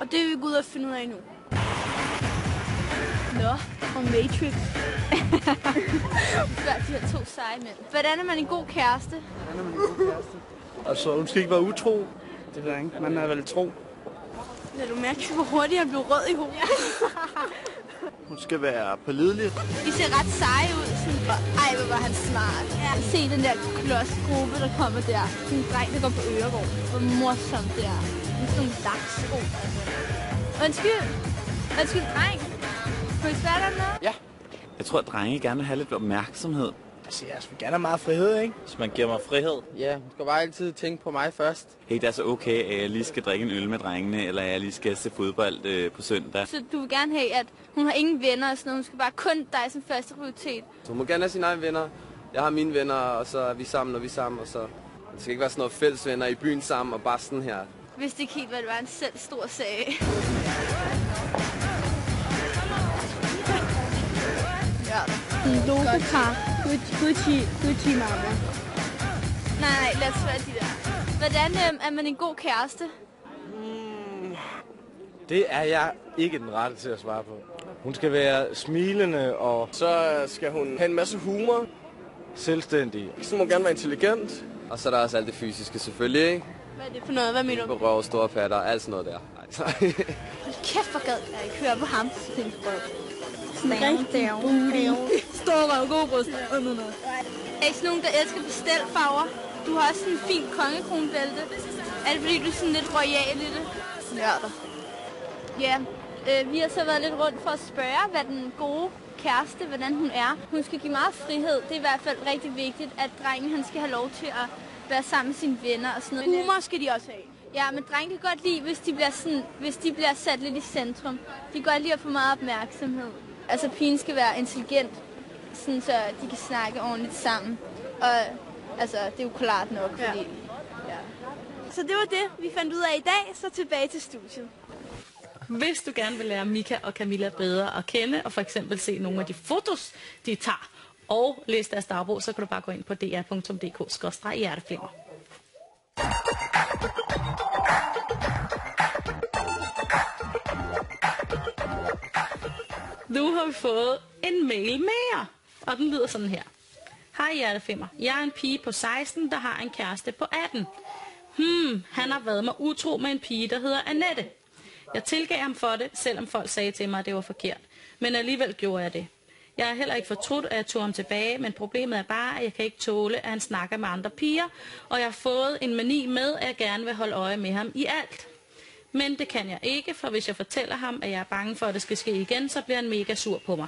Og det vil vi gå ud og finde ud af nu. Nå, og Matrix. Før de her 2 seje mænd. Hvordan er man en god kæreste? Altså, hun skal ikke være utro. Det ved jeg ikke. Man er vel tro. Lad du mærke, hvor hurtigt jeg blev rød i hovedet. Hun skal være pålidelig. De ser ret seje ud. Sådan, ej, hvor var han smart. Ja. Se den der klodsgruppe, der kommer der. Sådan en dreng, der går på Øregård. Hvor morsomt det er. Med sådan nogle laksko. Undskyld, dreng. Må I spørge dig om noget? Ja. Jeg tror, at drenge gerne vil have lidt opmærksomhed. Altså, jeg vil gerne have meget frihed, ikke? Så man giver mig frihed. Ja, hun skal bare altid tænke på mig først. Hey, det er så okay, at jeg lige skal drikke en øl med drengene, eller jeg lige skal se fodbold på søndag. Så du vil gerne have, at hun har ingen venner og sådan noget. Hun skal bare kun dig som første prioritet. Så hun må gerne have sine egne venner. Jeg har mine venner, og så er vi sammen, når vi er sammen. Og så det skal ikke være sådan noget fællesvenner i byen sammen, og bare sådan her. Hvis det ikke helt var, det var en selv stor sag. Ja. Logopar. Gucci mama. Nej, lad os være de der. Hvordan er man en god kæreste? Det er jeg ikke den rette til at svare på. Hun skal være smilende og Så skal hun have en masse humor. selvstændig. Så må gerne være intelligent. Og så er der også alt det fysiske selvfølgelig, ikke? Hvad er det for noget? Hvad mener du? Røv, store patter, alt sådan noget der. Hold kæft, hvor gad jeg ikke høre på ham. Stor røv, god bryst. Er I sådan nogen, der elsker pastelfarver? Du har også sådan en fin kongekronbælte. Er det fordi, du er sådan lidt royal i det? Nørder. Ja, vi har så været lidt rundt for at spørge, hvad den gode kæreste, hvordan hun er. Hun skal give meget frihed. Det er i hvert fald rigtig vigtigt, at drengen han skal have lov til at være sammen med sine venner og sådan noget. Humor skal de også have. Ja, men drenge kan godt lide, hvis de bliver sat lidt i centrum. De kan godt lide at få meget opmærksomhed. Altså, pigen skal være intelligent, sådan, så de kan snakke ordentligt sammen. Og altså, det er jo klart nok, fordi... Ja. Så det var det, vi fandt ud af i dag. Så tilbage til studiet. Hvis du gerne vil lære Mika og Camilla bedre at kende, og for eksempel se nogle af de fotos, de tager, og læse deres dagbog, så kan du bare gå ind på dr.dk/hjerteflimmer. Nu har vi fået en mail mere, og den lyder sådan her. Hej Hjerteflimmer, jeg er en pige på 16, der har en kæreste på 18. Han har været mig utro med en pige, der hedder Annette. Jeg tilgav ham for det, selvom folk sagde til mig, at det var forkert. Men alligevel gjorde jeg det. Jeg er heller ikke fortrudt, at jeg tog ham tilbage, men problemet er bare, at jeg kan ikke tåle, at han snakker med andre piger, og jeg har fået en mani med, at jeg gerne vil holde øje med ham i alt. Men det kan jeg ikke, for hvis jeg fortæller ham, at jeg er bange for, at det skal ske igen, så bliver han mega sur på mig.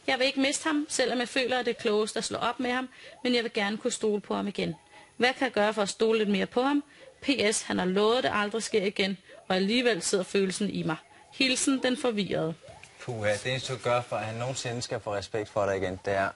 Jeg vil ikke miste ham, selvom jeg føler, at det er klogest at slå op med ham, men jeg vil gerne kunne stole på ham igen. Hvad kan jeg gøre for at stole lidt mere på ham? PS, han har lovet, at det aldrig sker igen, og alligevel sidder følelsen i mig. Hilsen den forvirrede. Puha, det eneste du gør for, at han nogensinde skal få respekt for dig igen, det er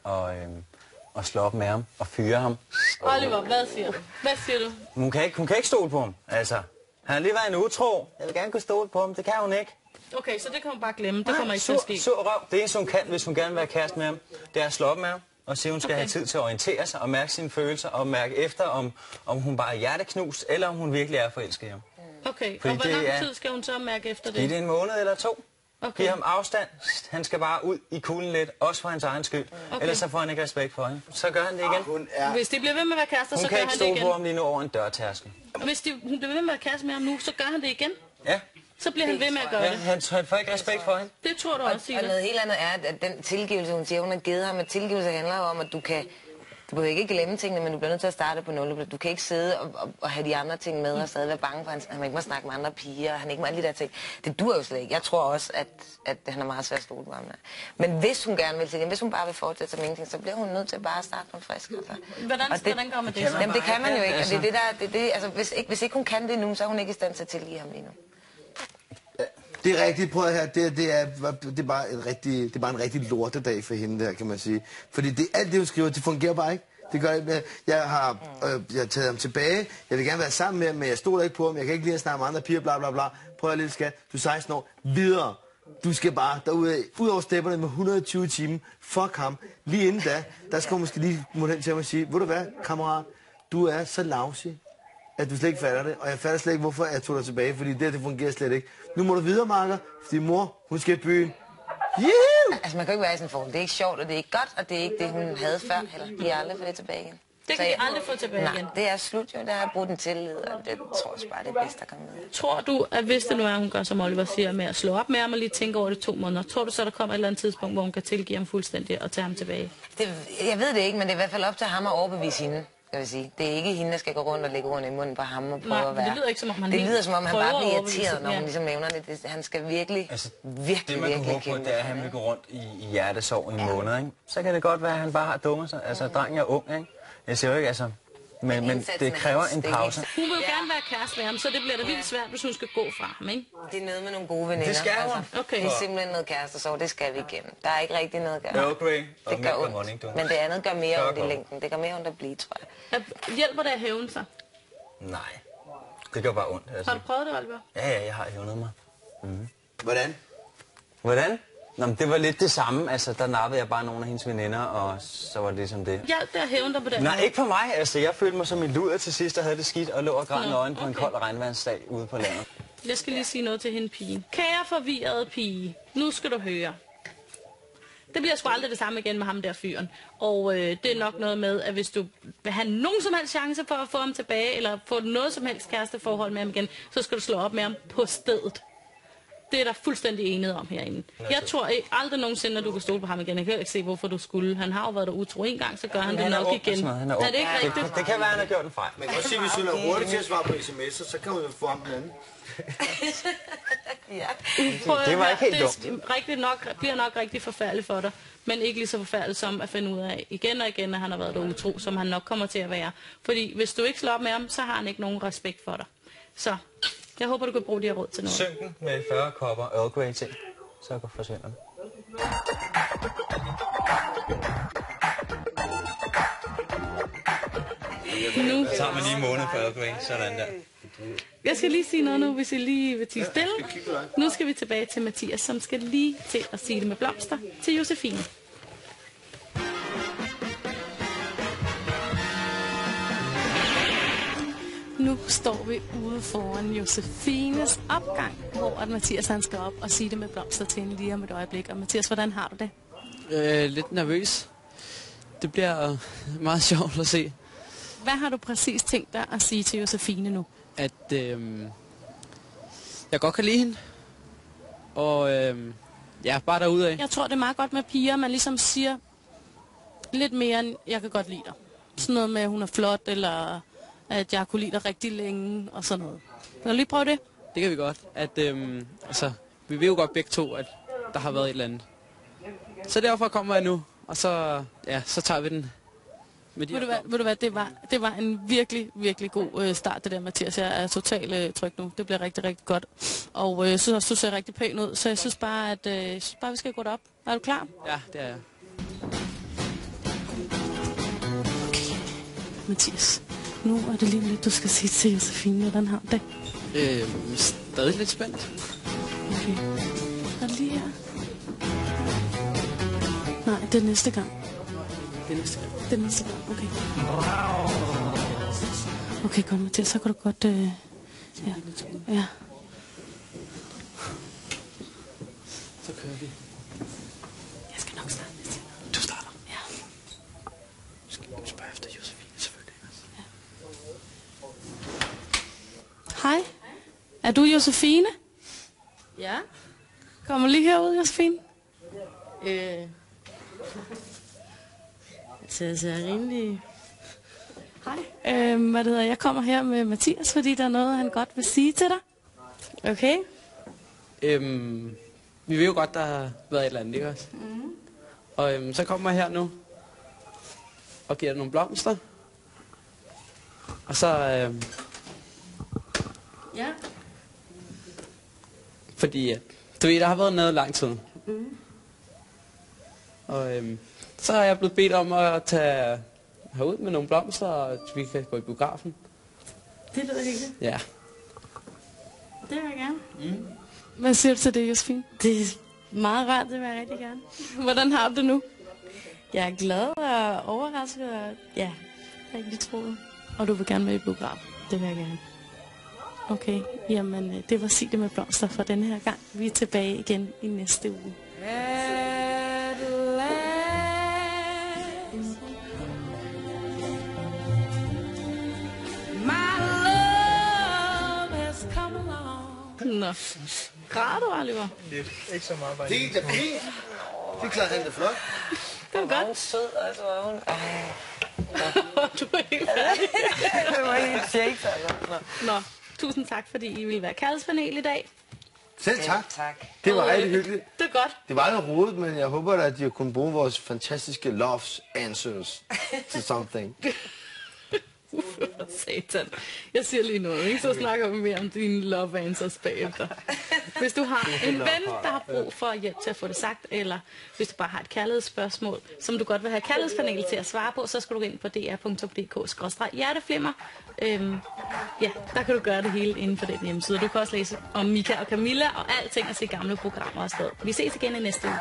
at slå op med ham og fyre ham. Oliver, hvad siger du? Hvad siger du? Hun kan ikke stole på ham, altså. Han har lige været en utro. Jeg vil gerne kunne stole på ham, det kan hun ikke. Okay, så det kan hun bare glemme. Det kommer ikke til at ske. Sur røv. Det eneste hun kan, hvis hun gerne vil være kæreste med ham, det er at slå op med ham. Og sige, hun skal have tid til at orientere sig og mærke sine følelser og mærke efter, om hun bare er hjerteknust, eller om hun virkelig er forelsket i ham. Okay, og hvor lang tid skal hun så mærke efter det? Det er en måned eller 2. Okay. Giv ham afstand. Han skal bare ud i kulden lidt, også for hans egen skyld. Okay. Ellers så får han ikke respekt for hende. Så gør han det igen. Hvis de bliver ved med at være kærester, så gør han det igen. Hun kan ikke stole på ham lige nu over en dørtærskel. Hvis hun bliver ved med at være kærester med ham nu, så gør han det igen? Ja. Så bliver han ved med at gøre det? Han får ikke respekt for hende. Det tror du også, Ida. Og noget helt andet er, at den tilgivelse, hun siger, hun har givet ham, at tilgivelse handler om, at du behøver ikke glemme tingene, men du bliver nødt til at starte på 0. Du kan ikke sidde og have de andre ting med og stadig være bange for, at han ikke må snakke med andre piger, og han ikke må alle de der ting. Det dur jo slet ikke. Jeg tror også, at han er meget svært at stole på ham. Men hvis hun gerne vil til det, hvis hun bare vil fortsætte som ingenting, så bliver hun nødt til bare at starte på en frisk. Hvordan går man det så? Jamen det kan man jo ikke. Altså, hvis ikke hun kan det nu, så er hun ikke i stand til at tilgive ham lige nu. Det er rigtigt, prøv at høre, det er bare en rigtig lortedag for hende der, kan man sige. Fordi alt det, hun skriver, det fungerer bare ikke. Det gør ikke. Jeg har taget ham tilbage, jeg vil gerne være sammen med ham, men jeg stoler ikke på ham, jeg kan ikke lide at snakke med andre piger, bla bla bla. Prøv at lille skat, du er 16 år, videre. Du skal bare derude, ud over stepperne med 120 timer, fuck ham. Lige inden da, der skal hun måske lige model til at sige, ved du hvad, kammerat, du er så lousy. at du slet ikke fatter det. Og jeg fatter slet ikke, hvorfor jeg tog dig tilbage, fordi det fungerer slet ikke. Nu må du videre, Marker, fordi mor, hun skal i byen. Yeah! Altså, man kan jo ikke være i sådan en forhold. Det er ikke sjovt, og det er ikke godt, og det er ikke det, hun havde før heller. De har aldrig fået det tilbage igen. Det kan de aldrig få tilbage igen. Nej, det er slut jo. Der har jeg brugt en tillid, og det tror jeg bare, det er bedst, der kommer ud. Tror du, at hvis det nu er, hun gør, som Oliver siger, med at slå op med ham og lige tænke over det 2 måneder, tror du så, der kommer et eller andet tidspunkt, hvor hun kan tilgive ham fuldstændig og tage ham tilbage? Jeg ved det ikke, men det er i hvert fald op til ham at overbevise hende. Skal vi sige. Det er ikke hende, der skal gå rundt og lægge ordene i munden på ham og prøve at være. Det lyder ikke som om, det lyder som om, han bare bliver irriteret, når hun ligesom nævner det. Han skal virkelig, virkelig det, man kan håbe på, det er, at han vil gå rundt i hjertesorg i en måned, ikke? Så kan det godt være, at han bare har dummet sig. Altså, drengen er ung, ikke? Jeg siger jo ikke, altså... Men det kræver en pause. Hun vil jo gerne være kæreste med ham, så det bliver da vildt svært, hvis hun skal gå fra ham, ikke? Det er noget med nogle gode veninder. Det skal hun. Altså, okay. Det er simpelthen noget kæreste, så det skal vi igennem. Der er ikke rigtig noget at gøre. Okay. Det gør ondt. Men det andet gør mere ondt i længden. Det gør mere ondt at blive, tror jeg. Hjælper det at hævne sig? Nej. Det gør bare ondt. Altså. Har du prøvet det, Oliver? Ja, jeg har hævnet mig. Hvordan? Hvordan? Nå, men det var lidt det samme. Altså, der nappede jeg bare nogle af hendes veninder, og så var det ligesom det. Hjælp det at hævne dig på den? Nej, ikke for mig. Altså, jeg følte mig som en luder til sidst, og havde det skidt, og lå og græd nøgen på en kold regnvandsdag ude på landet. Jeg skal lige sige noget til hende, pige. Kære forvirrede pige, nu skal du høre. Det bliver sgu aldrig det samme igen med ham der fyren. Og det er nok noget med, at hvis du vil have nogen som helst chance for at få ham tilbage, eller få noget som helst kæresteforhold med ham igen, så skal du slå op med ham på stedet. Det er der fuldstændig enighed om herinde. Jeg tror aldrig nogensinde, at du kan stole på ham igen. Jeg kan ikke se, hvorfor du skulle. Han har jo været der utro en gang, så gør han det nok igen. Han er det ikke rigtigt? Det kan være, han har gjort en fejl. Man kan også sige, hvis hun er hurtig til at svare på sms'er, så kan hun jo få ham den anden. Ja. Det var ikke helt dumt. Det bliver nok rigtig forfærdeligt for dig, men ikke lige så forfærdeligt som at finde ud af igen og igen, at han har været der utro, som han nok kommer til at være. Fordi hvis du ikke slår op med ham, så har han ikke nogen respekt for dig. Så jeg håber, du kan bruge de her råd til noget. Synk den med 40 kopper Earl Grey te, så forsvinder den. Nu tager man lige en måned for Earl Grey, sådan der. Jeg skal lige sige noget nu, hvis I lige vil tie stille. Nu skal vi tilbage til Mathias, som skal lige til at sige det med blomster til Josefine. Nu står vi ude foran Josefines opgang, hvor at Mathias han skal op og sige det med blomster til hende lige om et øjeblik. Og Mathias, hvordan har du det? Lidt nervøs. Det bliver meget sjovt at se. Hvad har du præcis tænkt dig at sige til Josefine nu? At jeg godt kan lide hende. Og ja, bare derudad. Jeg tror, det er meget godt med piger, man ligesom siger lidt mere end, jeg kan godt lide dig. Sådan noget med, at hun er flot, eller at jeg kunne lide dig rigtig længe, og sådan noget. Kan du lige prøve det? Det kan vi godt. At, altså, vi ved jo godt begge to, at der har været et eller andet. Så derfor kommer jeg nu, og så, ja, så tager vi den. Ved du hvad, det var en virkelig, virkelig god start, det der, Mathias. Jeg er totalt tryg nu. Det bliver rigtig, rigtig godt. Og jeg synes også, du ser rigtig pæn ud, så jeg synes bare, at vi skal gå derop. Er du klar? Ja, det er jeg. Okay. Mathias, nu er det lige lidt, du skal sige til Josefine, hvordan har du det? Stadig lidt spændt. Okay. Og lige her. Nej, det er næste gang. Det er næste gang. Det er næste gang, okay. Okay, godt, Mathias, så kan du godt... Ja. Så kører vi. Jeg skal nok starte. Du starter? Ja. Skal vi spørge efter Josefine, selvfølgelig. Ja. Hej. Er du Josefine? Ja. Kommer lige herud, Josefine. Så jeg ser rimelig... Hej. Hvad det hedder, jeg kommer her med Mathias, fordi der er noget, han godt vil sige til dig. Okay. Vi ved jo godt, der har været et eller andet, ikke også? Mm. Og så kommer jeg her nu og giver dig nogle blomster. Og så... Ja. Fordi, du ved, der har været noget lang tid. Mm. Og så er jeg blevet bedt om at tage herud med nogle blomster, og vi kan gå i biografen. Det lyder hyggeligt. Ja. Det vil jeg gerne. Mm. Hvad siger du til det, Josefine? Det er meget rart, det vil jeg rigtig gerne. Hvordan har du det nu? Jeg er glad og overrasket, og ja, rigtig troet. Og du vil gerne med i biografen? Det vil jeg gerne. Okay, jamen det var Sig det med blomster for denne her gang. Vi er tilbage igen i næste uge. Nå, græder du, Oliver? Lidt. Ikke så meget bare. Det gik da fint. Det klarede han da flot. Det var godt. Hun er sød, altså. Hun... Du er helt færdig. Det var helt shakes, altså. Nå, tusind tak, fordi I ville være kærlighedspanel i dag. Selv tak. Tak. Det var rigtig hyggeligt. Det er godt. Det var lidt rodet, men jeg håber at de kunne bruge vores fantastiske loves answers to something. Satan. Jeg siger lige noget, ikke? Så snakker vi mere om dine love answers bagefter. Hvis du har en ven, der har brug for hjælp til at få det sagt, eller hvis du bare har et kærlighedsspørgsmål, som du godt vil have kærlighedspanel til at svare på, så skal du gå ind på dr.dk/hjerteflimmer. Ja, der kan du gøre det hele inden for den hjemmeside. Du kan også læse om Mika og Camilla og alting og se gamle programmer og sådan noget. Vi ses igen i næste uge.